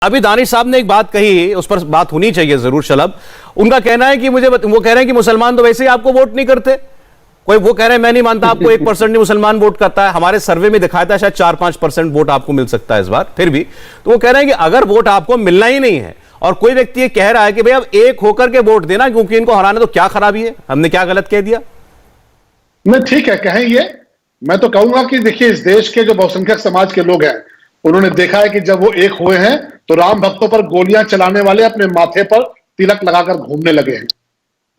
अभी दानिश साहब ने एक बात कही, उस पर बात होनी चाहिए जरूर। शलभ, उनका कहना है कि वो कह रहे हैं कि मुसलमान तो वैसे ही आपको वोट नहीं करते। कोई वो कह रहे हैं मैं नहीं मानता आपको 1% नहीं मुसलमान वोट करता है। हमारे सर्वे में दिखाया था शायद 4-5% वोट आपको मिल सकता है इस बार, फिर भी तो वो कह रहे हैं कि अगर वोट आपको मिलना ही नहीं है और कोई व्यक्ति ये कह रहा है कि भाई अब एक होकर के वोट देना क्योंकि इनको हराना, तो क्या खराबी है, हमने क्या गलत कह दिया? नहीं, ठीक है, कहें ये। मैं तो कहूंगा कि देखिए, इस देश के जो बहुसंख्यक समाज के लोग हैं उन्होंने देखा है कि जब वो एक हुए हैं तो राम भक्तों पर गोलियां चलाने वाले अपने माथे पर तिलक लगाकर घूमने लगे हैं।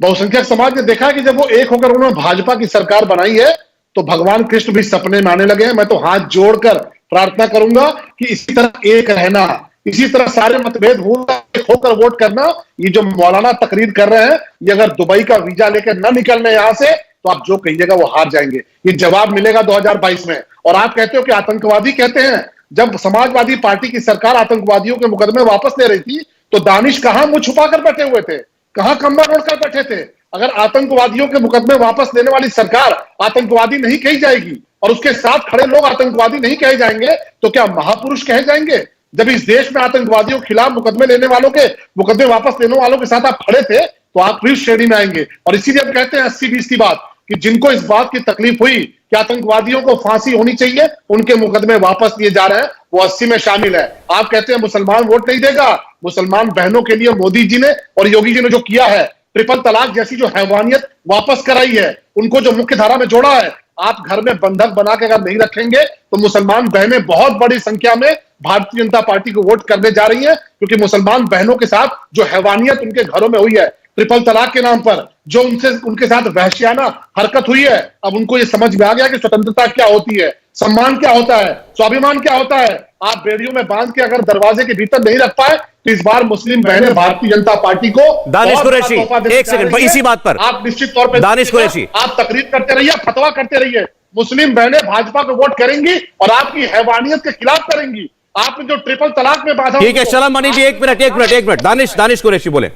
बहुसंख्यक समाज ने देखा है कि जब वो एक होकर उन्होंने भाजपा की सरकार बनाई है तो भगवान कृष्ण भी सपने में आने लगे हैं। मैं तो हाथ जोड़कर प्रार्थना करूंगा कि इसी तरह एक रहना, इसी तरह सारे मतभेद होकर वोट करना। ये जो मौलाना तकरीर कर रहे हैं, ये अगर दुबई का वीजा लेकर न निकलने यहां से तो आप जो कहिएगा वो हार जाएंगे। ये जवाब मिलेगा 2022 में। और आप कहते हो कि आतंकवादी कहते हैं, जब समाजवादी पार्टी की सरकार आतंकवादियों के मुकदमे वापस ले रही थी तो दानिश कहां मुंह छुपाकर बैठे हुए थे, कहां कंबल ओढ़कर बैठे थे? अगर आतंकवादियों के मुकदमे वापस लेने वाली सरकार आतंकवादी नहीं कही जाएगी और उसके साथ खड़े लोग आतंकवादी नहीं कहे जाएंगे तो क्या महापुरुष कहे जाएंगे? जब इस देश में आतंकवादियों के खिलाफ मुकदमे लेने वालों के मुकदमे वापस लेने वालों के साथ आप खड़े थे तो आप भी श्रेणी में आएंगे। और इसीलिए हम कहते हैं 80-20 की बात कि जिनको इस बात की तकलीफ हुई कि आतंकवादियों को फांसी होनी चाहिए, उनके मुकदमे वापस लिए जा रहे हैं, वो 80 में शामिल है। आप कहते हैं मुसलमान वोट नहीं देगा। मुसलमान बहनों के लिए मोदी जी ने और योगी जी ने जो किया है, ट्रिपल तलाक जैसी जो हैवानियत वापस कराई है, उनको जो मुख्य धारा में जोड़ा है, आप घर में बंधक बना के अगर नहीं रखेंगे तो मुसलमान बहनें बहुत बड़ी संख्या में भारतीय जनता पार्टी को वोट करने जा रही हैं, क्योंकि मुसलमान बहनों के साथ जो हैवानियत उनके घरों में हुई है, ट्रिपल तलाक के नाम पर जो उनके साथ वहशियाना हरकत हुई है, अब उनको ये समझ में आ गया कि स्वतंत्रता क्या होती है, सम्मान क्या होता है, स्वाभिमान क्या होता है। आप बेड़ियों में बांध के अगर दरवाजे के भीतर नहीं रख पाए तो इस बार मुस्लिम बहनें भारतीय जनता पार्टी को दानिश कुरैशी, एक सेकंड इसी बात पर आप निश्चित तौर पर दानिश कुरैशी, आप तकरीर करते रहिए, फतवा करते रहिए। मुस्लिम बहनें भाजपा को वोट करेंगी और आपकी हैवानियत के खिलाफ करेंगी। आपने जो ट्रिपल तलाक में बाधा, ठीक है शलभ मनी जी, एक मिनट दानिश कुरैशी बोले।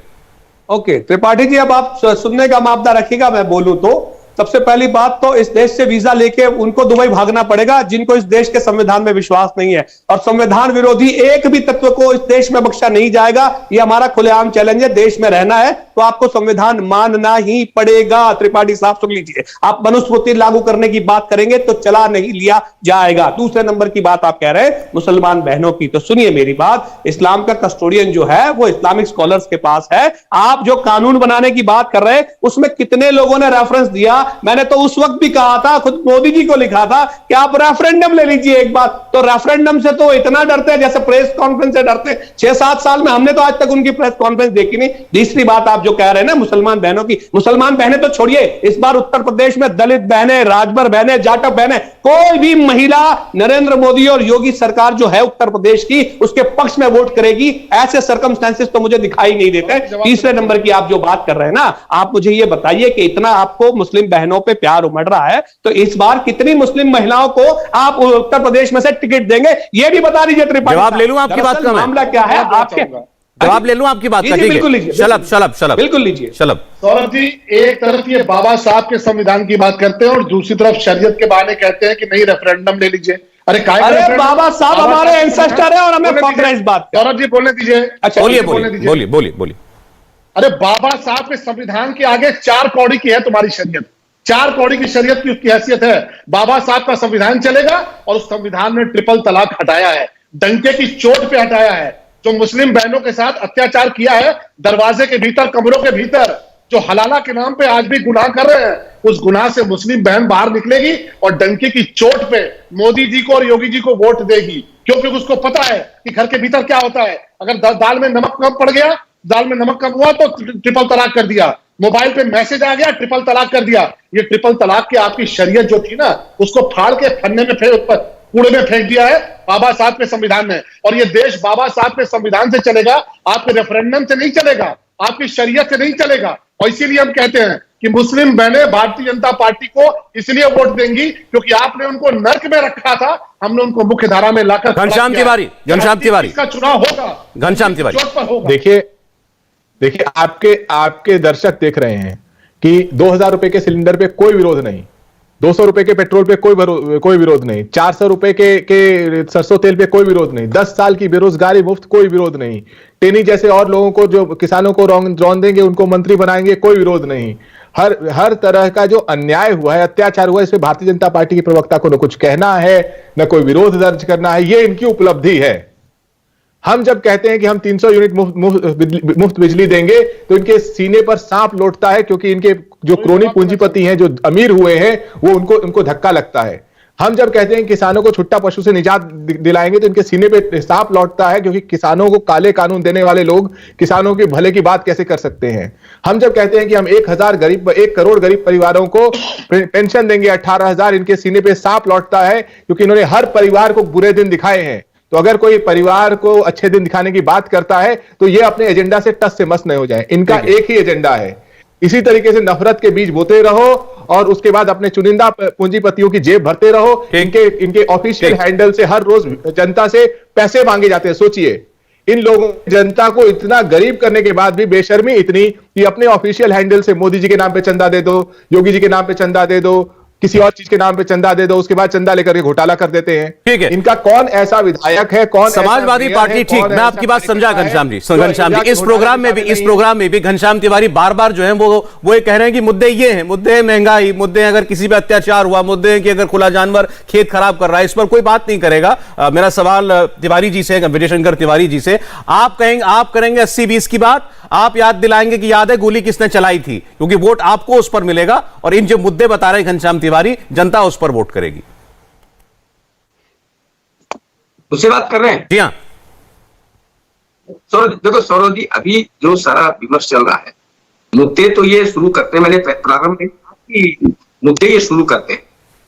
ओके त्रिपाठी जी, अब आप सुनने का मापदा रखिएगा। मैं बोलूं तो सबसे पहली बात तो इस देश से वीजा लेके उनको दुबई भागना पड़ेगा जिनको इस देश के संविधान में विश्वास नहीं है, और संविधान विरोधी एक भी तत्व को इस देश में बख्शा नहीं जाएगा। ये हमारा खुलेआम चैलेंज है। देश में रहना है तो आपको संविधान मानना ही पड़ेगा। त्रिपाठी साहब सुन लीजिए, आप मनुस्मृति लागू करने की बात करेंगे तो चला नहीं लिया जाएगा। दूसरे नंबर की बात आप कह रहे हैं मुसलमान बहनों की, तो सुनिए मेरी बात। इस्लाम का कस्टोडियन जो है वो इस्लामिक स्कॉलर्स के पास है। आप जो कानून बनाने की बात कर रहे हैं उसमें कितने लोगों ने रेफरेंस दिया? मैंने तो उस वक्त भी कहा था, खुद मोदी जी को लिखा था कि आप रेफरेंडम ले लीजिए एक बार। तो रेफरेंडम से तो इतना डरते हैं जैसे प्रेस कॉन्फ्रेंस से डरते हैं। 6-7 साल में हमने तो आज तक उनकी प्रेस कॉन्फ्रेंस देखी नहीं। तीसरी बात आप जो कह रहे हैं ना मुसलमान बहनों की, मुसलमान बहनें तो छोड़िए, इस बार उत्तर प्रदेश में दलित बहनें, राजभर बहनें, जाटव बहनें, कोई भी महिला नरेंद्र मोदी और योगी सरकार जो है उत्तर प्रदेश की उसके पक्ष में वोट करेगी। ऐसे सर्कमस्टेंसेस तो मुझे दिखाई नहीं देते। तीसरे नंबर की आप जो बात कर रहे हैं ना, आप मुझे ये बताइए कि इतना आपको मुस्लिम बहनों पे प्यार उमड़ रहा है तो इस बार कितनी मुस्लिम महिलाओं को आप उत्तर प्रदेश में से टिकट देंगे, ये भी बता दीजिए त्रिपाठी। जवाब ले लूं आपकी बात का, मामला क्या है आपके? जवाब ले लूं आपकी बात का, बिल्कुल लीजिए। शलभ बिल्कुल लीजिए शलभ। सौरभ जी, एक तरफ ये बाबा साहब के संविधान की बात करते हैं और दूसरी तरफ शरीयत के बहाने कहते हैं कि नहीं रेफरेंडम ले लीजिए। अरे बाबा साहब हमारे एंसेस्टर है और हमें फख्र है इस बात का। सौरभ जी बोलने दीजिए। अच्छा बोलिए। अरे बाबा साहब के संविधान के आगे 4 कौड़ी की है तुम्हारी शरीयत। 4 कौड़ी की शरीयत की उसकी हैसियत है। बाबा साहब का संविधान चलेगा और उस संविधान ने ट्रिपल तलाक हटाया है, डंके की चोट पे हटाया है। जो मुस्लिम बहनों के साथ अत्याचार किया है दरवाजे के भीतर, कमरों के भीतर, जो हलाला के नाम पे आज भी गुनाह कर रहे हैं, उस गुनाह से मुस्लिम बहन बाहर निकलेगी और डंके की चोट पे मोदी जी को और योगी जी को वोट देगी, क्योंकि उसको पता है कि घर के भीतर क्या होता है। अगर दाल में नमक कम पड़ गया, दाल में नमक कम हुआ तो ट्रिपल तलाक कर दिया, मोबाइल पे मैसेज आ गया ट्रिपल तलाक कर दिया। ये ट्रिपल तलाक की आपकी शरीयत जो थी ना, उसको फाड़ के फन्ने में कूड़े में फेंक दिया है बाबा साहब के संविधान ने। और ये देश बाबा साहब के संविधान से चलेगा, आपके रेफरेंडम से नहीं चलेगा, आपकी शरीयत से नहीं चलेगा। और इसीलिए हम कहते हैं कि मुस्लिम बहनें भारतीय जनता पार्टी को इसलिए वोट देंगी क्योंकि आपने उनको नर्क में रखा था, हमने उनको मुख्य धारा में लाकर घनश्याम तिवारी का चुनाव होगा, घनश्याम तिवारी। देखिए आपके दर्शक देख रहे हैं कि 2000 रुपए के सिलेंडर पे कोई विरोध नहीं, 200 रुपए के पेट्रोल पे कोई विरोध नहीं, 400 रुपए के सरसों तेल पे कोई विरोध नहीं, 10 साल की बेरोजगारी मुफ्त कोई विरोध नहीं, टेनी जैसे और लोगों को जो किसानों को रौन देंगे उनको मंत्री बनाएंगे कोई विरोध नहीं। हर तरह का जो अन्याय हुआ है, अत्याचार हुआ है, इसमें भारतीय जनता पार्टी के प्रवक्ता को न कुछ कहना है न कोई विरोध दर्ज करना है, ये इनकी उपलब्धि है। हम जब कहते हैं कि हम 300 यूनिट मुफ्त बिजली देंगे तो इनके सीने पर सांप लौटता है, क्योंकि इनके जो क्रोनी पूंजीपति हैं, जो अमीर हुए हैं, वो उनको धक्का लगता है। हम जब कहते हैं किसानों को छुट्टा पशु से निजात दिलाएंगे तो इनके सीने पे सांप लौटता है, क्योंकि किसानों को काले कानून देने वाले लोग किसानों के भले की बात कैसे कर सकते हैं। हम जब कहते हैं कि हम 1 करोड़ गरीब परिवारों को पेंशन देंगे 18,000, इनके सीने पे सांप लौटता है, क्योंकि इन्होंने हर परिवार को बुरे दिन दिखाए हैं। तो अगर कोई परिवार को अच्छे दिन दिखाने की बात करता है तो ये अपने एजेंडा से टस से मस नहीं हो जाए। इनका एक ही एजेंडा है, इसी तरीके से नफरत के बीज बोते रहो और उसके बाद अपने चुनिंदा पूंजीपतियों की जेब भरते रहो। इनके ऑफिशियल हैंडल से हर रोज जनता से पैसे मांगे जाते हैं। सोचिए, इन लोगों जनता को इतना गरीब करने के बाद भी बेशर्मी इतनी कि अपने ऑफिशियल हैंडल से मोदी जी के नाम पे चंदा दे दो, योगी जी के नाम पे चंदा दे दो, किसी और चीज के नाम पे चंदा दे दो, उसके बाद चंदा लेकर के घोटाला कर देते हैं। ठीक है, इनका कौन ऐसा विधायक है, कौन समाजवादी पार्टी? ठीक, मैं आपकी बात समझा घनश्याम जी। इस प्रोग्राम में भी घनश्याम तिवारी बार बार जो है वो ये कह रहे हैं कि मुद्दे ये हैं, मुद्दे हैं महंगाई, मुद्दे हैं अगर किसी पे अत्याचार हुआ, मुद्दे हैं कि अगर खुला जानवर खेत खराब कर रहा है, इस पर कोई बात नहीं करेगा। मेरा सवाल तिवारी जी से, विजय शंकर तिवारी जी से, आप करेंगे 80-20 की बात, आप याद दिलाएंगे कि याद है गोली किसने चलाई थी, क्योंकि वोट आपको उस पर मिलेगा और इन जो मुद्दे बता रहे हैं घनश्याम तिवारी, जनता उस पर वोट करेगी। उससे बात कर रहे हैं? जी हाँ। देखो सौरभ जी, अभी जो सारा विमर्श चल रहा है, मुद्दे तो ये शुरू करते हैं, मैंने प्रारंभ में मुद्दे ये शुरू करते हैं,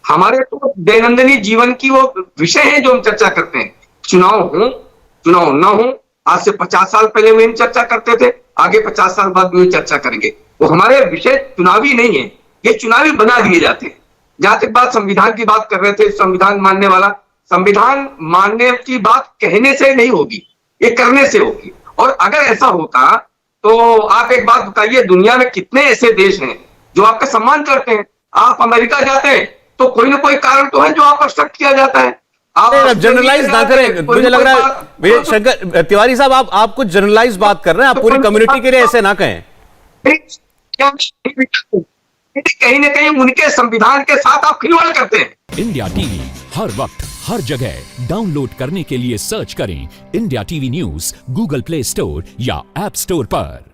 हमारे तो दैनंदिन जीवन की वो विषय है जो हम चर्चा करते हैं। चुनाव हो चुनाव ना हो, आज से 50 साल पहले भी हम चर्चा करते थे, आगे 50 साल बाद भी चर्चा करेंगे। वो हमारे विषय चुनावी नहीं है, ये चुनावी बना दिए जाते हैं। जहां तक बात संविधान की बात कर रहे थे, संविधान मानने वाला, संविधान मानने की बात कहने से नहीं होगी, ये करने से होगी। और अगर ऐसा होता तो आप एक बात बताइए, दुनिया में कितने ऐसे देश हैं जो आपका सम्मान करते हैं? आप अमेरिका जाते हैं तो कोई ना कोई कारण तो है जो आप एक्सेप्ट किया जाता है। आप जनरलाइज ना करें, मुझे लग रहा है विजय शंकर तिवारी साहब आप कुछ जनरलाइज बात कर रहे हैं, आप पूरी कम्युनिटी के लिए ऐसे ना कहें। कहीं ना कहीं उनके संविधान के साथ आप खिलवाड़ करते हैं। इंडिया टीवी हर वक्त हर जगह डाउनलोड करने के लिए सर्च करें India TV news Google play store या ऐप स्टोर पर।